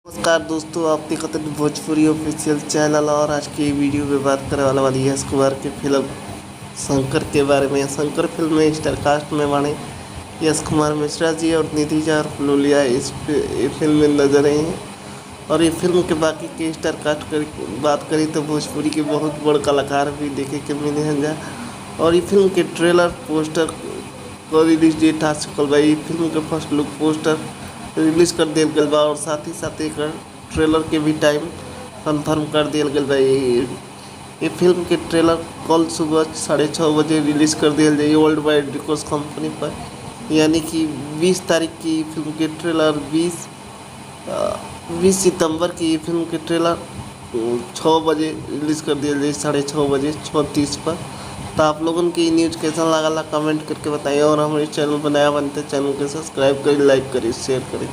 नमस्कार दोस्तों, आप देखते हैं भोजपुरी ऑफिशियल चैनल। और आज की वीडियो में बात करने वाली है यश कुमार की फिल्म शंकर के बारे में। शंकर फिल्म में स्टार कास्ट में बने यश कुमार मिश्रा जी और निधि झा और फुलुलिया इस फिल्म में नजर आए हैं। और ये फिल्म के बाकी के स्टार कास्ट की बात करें तो भोजपुरी के बहुत बड़े कलाकार भी देखे के मिले हैं जा। और ये फिल्म के ट्रेलर पोस्टर को रिलीज डेट आ चुकल बा। ये फिल्म के फर्स्ट लुक पोस्टर रिलीज कर दिया गया बा और साथ ही साथ एक ट्रेलर के भी टाइम कंफर्म कर दिया गया बा। ये फिल्म के ट्रेलर कल सुबह 6:30 बजे रिलीज़ कर दिया जाए वर्ल्ड वाइड रिकॉर्ड्स कंपनी पर। यानी कि 20 तारीख की फिल्म के ट्रेलर 20 सितंबर की ये फिल्म के ट्रेलर 6 बजे रिलीज़ कर दिया जाए 6:30 बजे 6:30 पर। तो आप लोगों की न्यूज़ कैसा लगा कमेंट करके बताइए। और हमारे चैनल पर नया बनते चैनल को सब्सक्राइब करें, लाइक करें, शेयर करें।